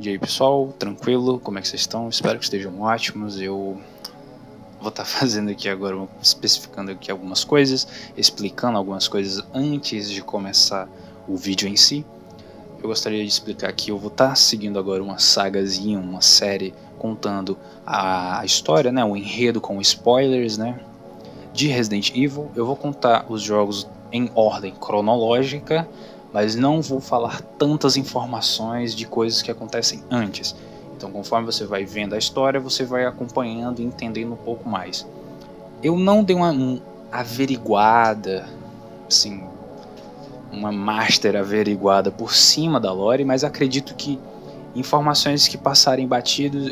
E aí pessoal, tranquilo? Como é que vocês estão? Espero que estejam ótimos. Eu vou estar fazendo aqui agora, especificando aqui algumas coisas, explicando algumas coisas antes de começar o vídeo em si. Eu gostaria de explicar que eu vou estar seguindo agora uma sagazinha, uma série contando a história, né, o enredo com spoilers, né, de Resident Evil. Eu vou contar os jogos em ordem cronológica, mas não vou falar tantas informações de coisas que acontecem antes. Então, conforme você vai vendo a história, você vai acompanhando e entendendo um pouco mais. Eu não dei uma averiguada, assim, uma master averiguada por cima da lore, mas acredito que informações que passarem batidos,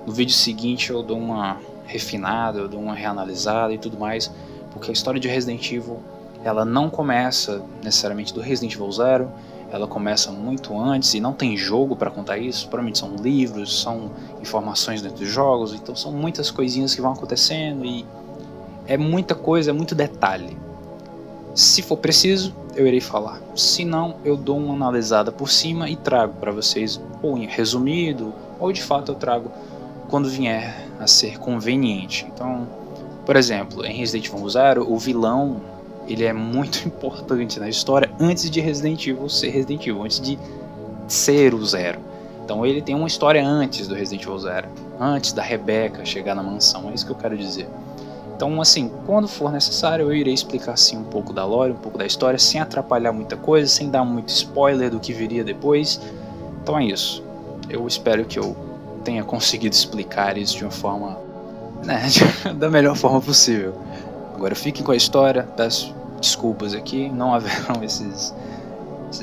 no vídeo seguinte eu dou uma refinada, eu dou uma reanalisada e tudo mais, porque a história de Resident Evil, ela não começa necessariamente do Resident Evil 0, ela começa muito antes e não tem jogo para contar isso, provavelmente são livros, são informações dentro dos jogos, então são muitas coisinhas que vão acontecendo e é muita coisa, é muito detalhe. Se for preciso, eu irei falar, se não, eu dou uma analisada por cima e trago para vocês, ou em resumido, ou de fato eu trago quando vier a ser conveniente. Então, por exemplo, em Resident Evil 0, o vilão, ele é muito importante na história antes de Resident Evil ser Resident Evil, antes de ser o Zero. Então ele tem uma história antes do Resident Evil 0, antes da Rebecca chegar na mansão, é isso que eu quero dizer. Então, assim, quando for necessário, eu irei explicar assim um pouco da lore, um pouco da história, sem atrapalhar muita coisa, sem dar muito spoiler do que viria depois. Então é isso. Eu espero que eu tenha conseguido explicar isso de uma forma, né, da melhor forma possível. Agora fiquem com a história, peço desculpas aqui, não haverão esses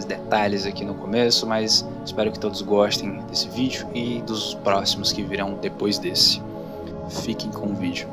detalhes aqui no começo, mas espero que todos gostem desse vídeo e dos próximos que virão depois desse. Fiquem com o vídeo.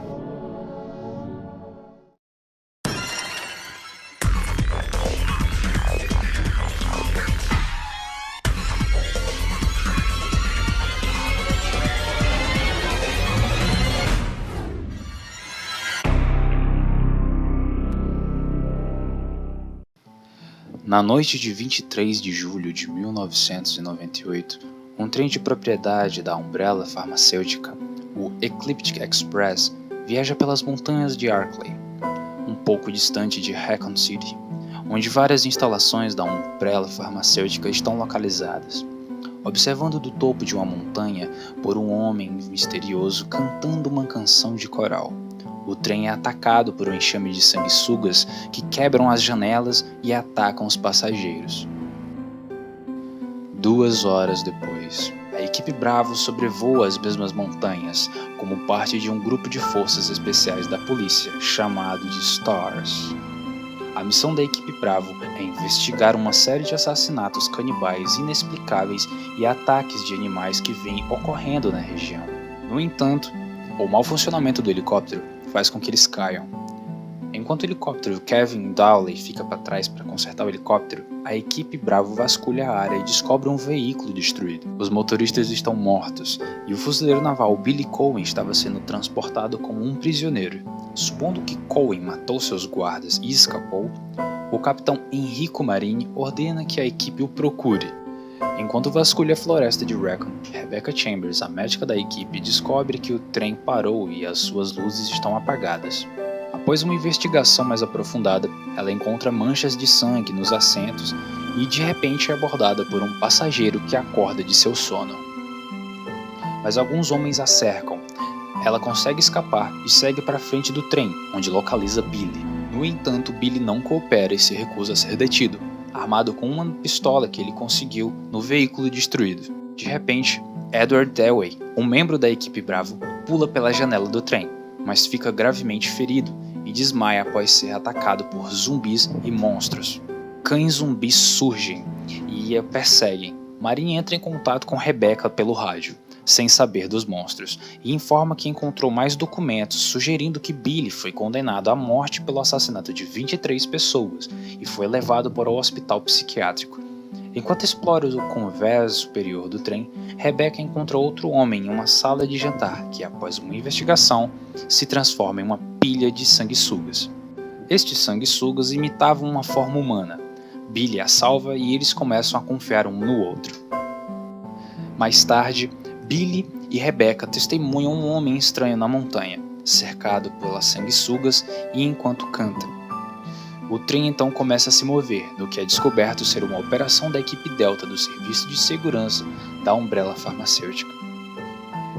Na noite de 23 de julho de 1998, um trem de propriedade da Umbrella Farmacêutica, o Ecliptic Express, viaja pelas montanhas de Arklay, um pouco distante de Raccoon City, onde várias instalações da Umbrella Farmacêutica estão localizadas. Observando do topo de uma montanha por um homem misterioso cantando uma canção de coral. O trem é atacado por um enxame de sanguessugas que quebram as janelas e atacam os passageiros. 2 horas depois, a equipe Bravo sobrevoa as mesmas montanhas como parte de um grupo de forças especiais da polícia chamado de STARS. A missão da equipe Bravo é investigar uma série de assassinatos canibais inexplicáveis e ataques de animais que vêm ocorrendo na região. No entanto, o mau funcionamento do helicóptero faz com que eles caiam. Enquanto o helicóptero Kevin Dowley fica para trás para consertar o helicóptero, a equipe Bravo vasculha a área e descobre um veículo destruído. Os motoristas estão mortos e o fuzileiro naval Billy Coen estava sendo transportado como um prisioneiro. Supondo que Coen matou seus guardas e escapou, o capitão Enrico Marini ordena que a equipe o procure. Enquanto vasculha a floresta de Raccoon, Rebecca Chambers, a médica da equipe, descobre que o trem parou e as suas luzes estão apagadas. Após uma investigação mais aprofundada, ela encontra manchas de sangue nos assentos e de repente é abordada por um passageiro que acorda de seu sono. Mas alguns homens a cercam. Ela consegue escapar e segue para frente do trem, onde localiza Billy. No entanto, Billy não coopera e se recusa a ser detido, armado com uma pistola que ele conseguiu no veículo destruído. De repente, Edward Dewey, um membro da equipe Bravo, pula pela janela do trem, mas fica gravemente ferido e desmaia após ser atacado por zumbis e monstros. Cães zumbis surgem e a perseguem. Marin entra em contato com Rebecca pelo rádio, sem saber dos monstros, e informa que encontrou mais documentos sugerindo que Billy foi condenado à morte pelo assassinato de 23 pessoas e foi levado para o hospital psiquiátrico. Enquanto explora o convés superior do trem, Rebecca encontra outro homem em uma sala de jantar que, após uma investigação, se transforma em uma pilha de sanguessugas. Estes sanguessugas imitavam uma forma humana. Billy a salva e eles começam a confiar um no outro. Mais tarde, Billy e Rebecca testemunham um homem estranho na montanha, cercado pelas sanguessugas e enquanto canta. O trem então começa a se mover, no que é descoberto ser uma operação da equipe Delta do Serviço de Segurança da Umbrella Farmacêutica.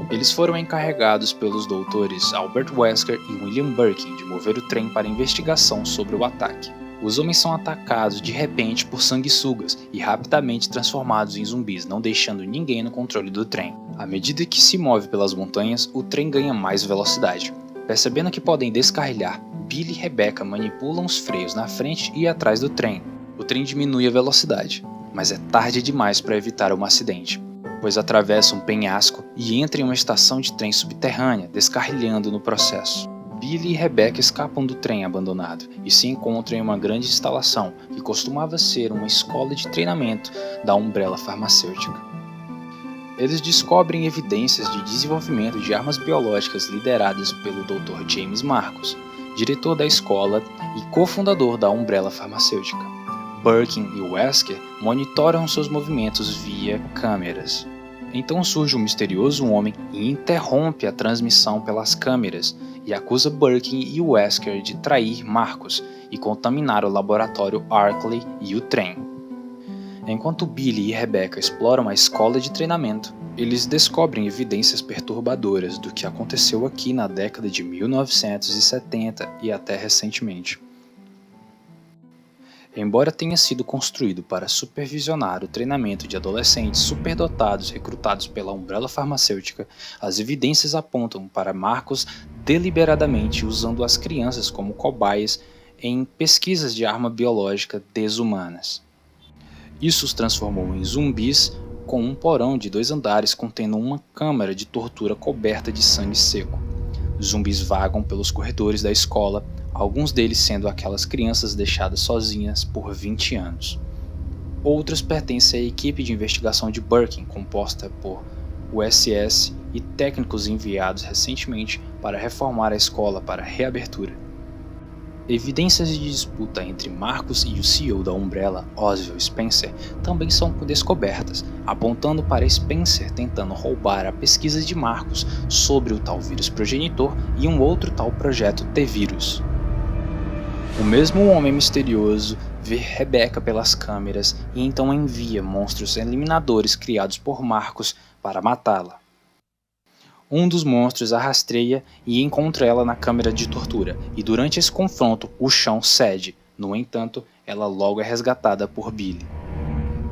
Eles foram encarregados pelos doutores Albert Wesker e William Birkin de mover o trem para investigação sobre o ataque. Os homens são atacados de repente por sanguessugas e rapidamente transformados em zumbis, não deixando ninguém no controle do trem. À medida que se move pelas montanhas, o trem ganha mais velocidade. Percebendo que podem descarrilhar, Billy e Rebecca manipulam os freios na frente e atrás do trem. O trem diminui a velocidade, mas é tarde demais para evitar um acidente, pois atravessa um penhasco e entra em uma estação de trem subterrânea, descarrilhando no processo. Billy e Rebecca escapam do trem abandonado e se encontram em uma grande instalação que costumava ser uma escola de treinamento da Umbrella Farmacêutica. Eles descobrem evidências de desenvolvimento de armas biológicas lideradas pelo Dr. James Marcus, diretor da escola e cofundador da Umbrella Farmacêutica. Birkin e Wesker monitoram seus movimentos via câmeras. Então surge um misterioso homem e interrompe a transmissão pelas câmeras e acusa Birkin e Wesker de trair Marcus e contaminar o laboratório Arkley e o trem. Enquanto Billy e Rebecca exploram a escola de treinamento, eles descobrem evidências perturbadoras do que aconteceu aqui na década de 1970 e até recentemente. Embora tenha sido construído para supervisionar o treinamento de adolescentes superdotados recrutados pela Umbrella Farmacêutica, as evidências apontam para Marcus deliberadamente usando as crianças como cobaias em pesquisas de arma biológica desumanas. Isso os transformou em zumbis com um porão de 2 andares contendo uma câmara de tortura coberta de sangue seco. Os zumbis vagam pelos corredores da escola, alguns deles sendo aquelas crianças deixadas sozinhas por 20 anos. Outros pertencem à equipe de investigação de Birkin, composta por USS e técnicos enviados recentemente para reformar a escola para reabertura. Evidências de disputa entre Marcus e o CEO da Umbrella, Oswald Spencer, também são descobertas, apontando para Spencer tentando roubar a pesquisa de Marcus sobre o tal vírus progenitor e um outro tal projeto T-Vírus. O mesmo homem misterioso vê Rebecca pelas câmeras e então envia monstros eliminadores criados por Marcus para matá-la. Um dos monstros a rastreia e encontra ela na câmara de tortura, e durante esse confronto o chão cede. No entanto, ela logo é resgatada por Billy.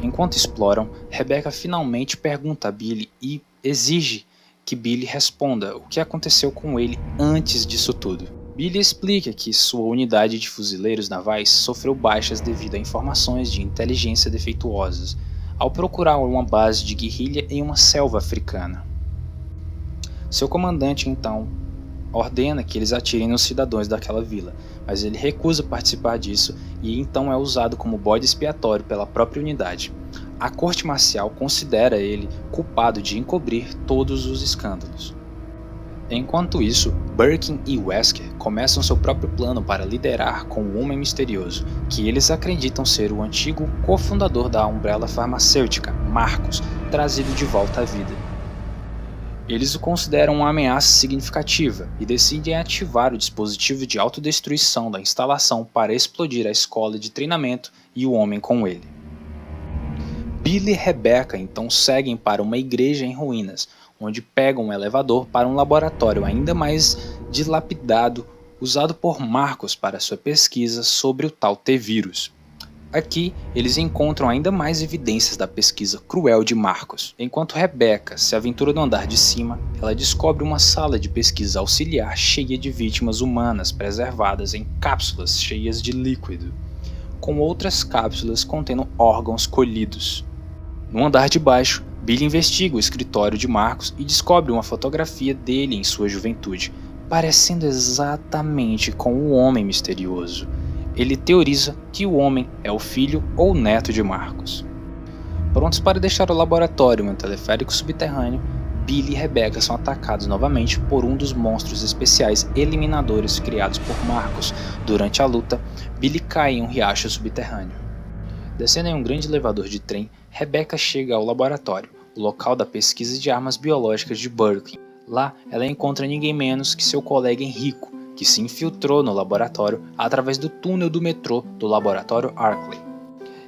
Enquanto exploram, Rebecca finalmente pergunta a Billy e exige que Billy responda o que aconteceu com ele antes disso tudo. Billy explica que sua unidade de fuzileiros navais sofreu baixas devido a informações de inteligência defeituosas, ao procurar uma base de guerrilha em uma selva africana. Seu comandante, então, ordena que eles atirem nos cidadãos daquela vila, mas ele recusa participar disso e então é usado como bode expiatório pela própria unidade. A corte marcial considera ele culpado de encobrir todos os escândalos. Enquanto isso, Birkin e Wesker começam seu próprio plano para liderar com o Homem Misterioso, que eles acreditam ser o antigo cofundador da Umbrella Farmacêutica, Marcus, trazido de volta à vida. Eles o consideram uma ameaça significativa e decidem ativar o dispositivo de autodestruição da instalação para explodir a escola de treinamento e o homem com ele. Billy e Rebecca então seguem para uma igreja em ruínas, onde pegam um elevador para um laboratório ainda mais dilapidado usado por Marcus para sua pesquisa sobre o tal T-Vírus. Aqui, eles encontram ainda mais evidências da pesquisa cruel de Marcus. Enquanto Rebecca se aventura no andar de cima, ela descobre uma sala de pesquisa auxiliar cheia de vítimas humanas preservadas em cápsulas cheias de líquido, com outras cápsulas contendo órgãos colhidos. No andar de baixo, Billy investiga o escritório de Marcus e descobre uma fotografia dele em sua juventude, parecendo exatamente com o Homem Misterioso. Ele teoriza que o homem é o filho ou neto de Marcus. Prontos para deixar o laboratório em um teleférico subterrâneo, Billy e Rebecca são atacados novamente por um dos monstros especiais eliminadores criados por Marcus. Durante a luta, Billy cai em um riacho subterrâneo. Descendo em um grande elevador de trem, Rebecca chega ao laboratório, o local da pesquisa de armas biológicas de Birkin. Lá, ela encontra ninguém menos que seu colega Enrico, que se infiltrou no laboratório através do túnel do metrô do laboratório Arkley.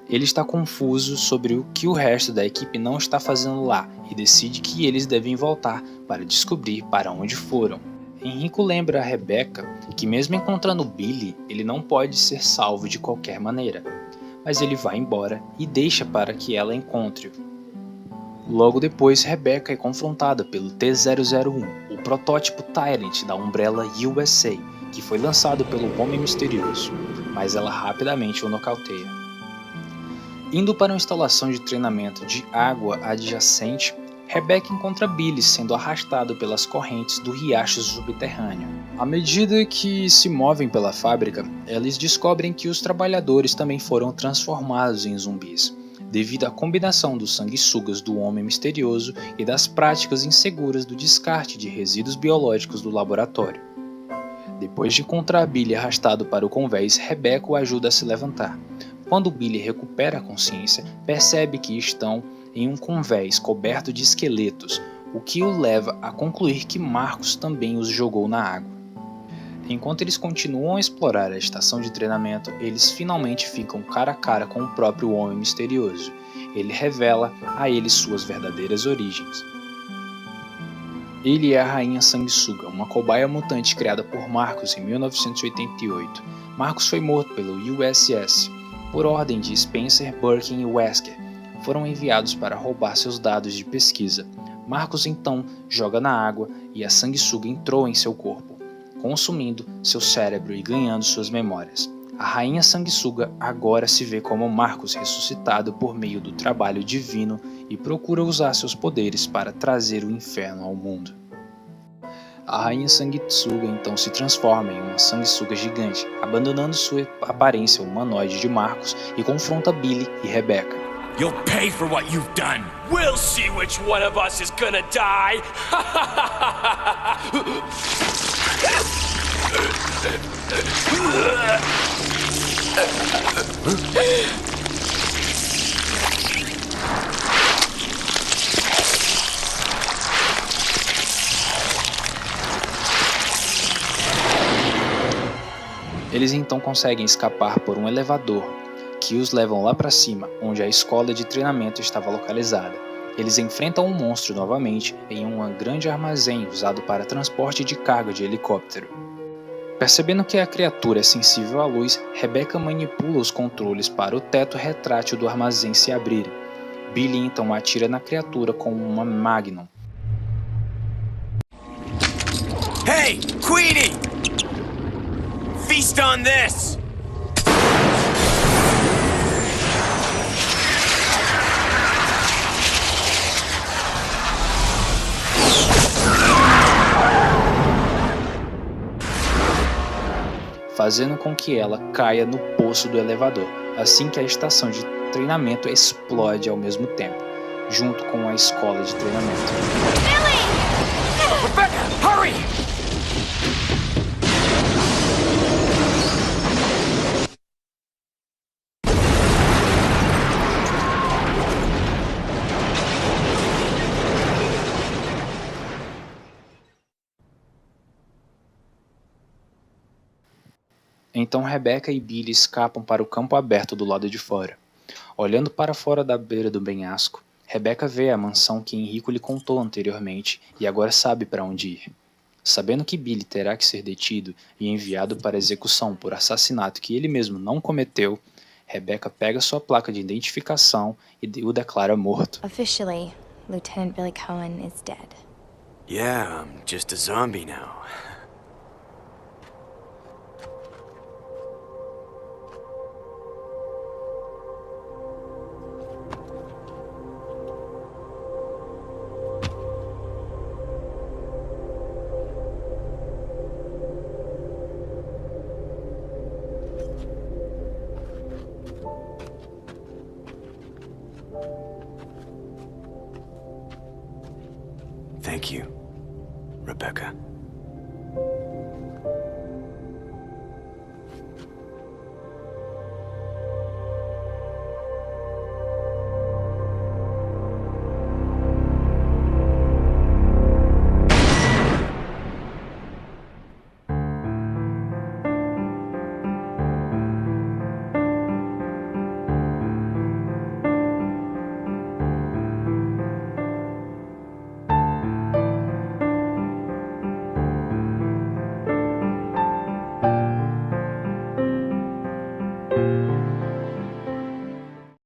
Ele está confuso sobre o que o resto da equipe não está fazendo lá e decide que eles devem voltar para descobrir para onde foram. Henrico lembra a Rebecca que mesmo encontrando Billy, ele não pode ser salvo de qualquer maneira, mas ele vai embora e deixa para que ela encontre-o. Logo depois, Rebecca é confrontada pelo T-001, o protótipo Tyrant da Umbrella USA, que foi lançado pelo Homem Misterioso, mas ela rapidamente o nocauteia. Indo para uma instalação de treinamento de água adjacente, Rebecca encontra Billy sendo arrastado pelas correntes do riacho subterrâneo. À medida que se movem pela fábrica, eles descobrem que os trabalhadores também foram transformados em zumbis, devido à combinação dos sanguessugas do Homem Misterioso e das práticas inseguras do descarte de resíduos biológicos do laboratório. Depois de encontrar Billy arrastado para o convés, Rebecca o ajuda a se levantar. Quando Billy recupera a consciência, percebe que estão em um convés coberto de esqueletos, o que o leva a concluir que Marcos também os jogou na água. Enquanto eles continuam a explorar a estação de treinamento, eles finalmente ficam cara a cara com o próprio Homem Misterioso. Ele revela a eles suas verdadeiras origens. Ele é a Rainha Sanguessuga, uma cobaia mutante criada por Marcos em 1988. Marcos foi morto pelo USS, por ordem de Spencer, Birkin e Wesker. Foram enviados para roubar seus dados de pesquisa. Marcos então joga na água e a sanguessuga entrou em seu corpo, consumindo seu cérebro e ganhando suas memórias. A Rainha Sanguessuga agora se vê como Marcos ressuscitado por meio do trabalho divino e procura usar seus poderes para trazer o inferno ao mundo. A Rainha Sanguessuga então se transforma em uma sanguessuga gigante, abandonando sua aparência humanoide de Marcos e confronta Billy e Rebecca. You'll pay for what you've done. We'll see which one of us is gonna die. Eles então conseguem escapar por um elevador, que os levam lá para cima, onde a escola de treinamento estava localizada. Eles enfrentam um monstro novamente em um grande armazém usado para transporte de carga de helicóptero. Percebendo que a criatura é sensível à luz, Rebecca manipula os controles para o teto retrátil do armazém se abrir. Billy então atira na criatura com uma Magnum. Hey, Queenie! Feast on this! Fazendo com que ela caia no poço do elevador, assim que a estação de treinamento explode ao mesmo tempo, junto com a escola de treinamento. Billy! Rebecca, hurry! Então Rebecca e Billy escapam para o campo aberto do lado de fora. Olhando para fora da beira do penhasco, Rebecca vê a mansão que Enrico lhe contou anteriormente e agora sabe para onde ir. Sabendo que Billy terá que ser detido e enviado para execução por assassinato que ele mesmo não cometeu, Rebecca pega sua placa de identificação e o declara morto. Officially, Lieutenant Billy Cohen is dead. Yeah, I'm just a zombie now. Thank you, Rebecca.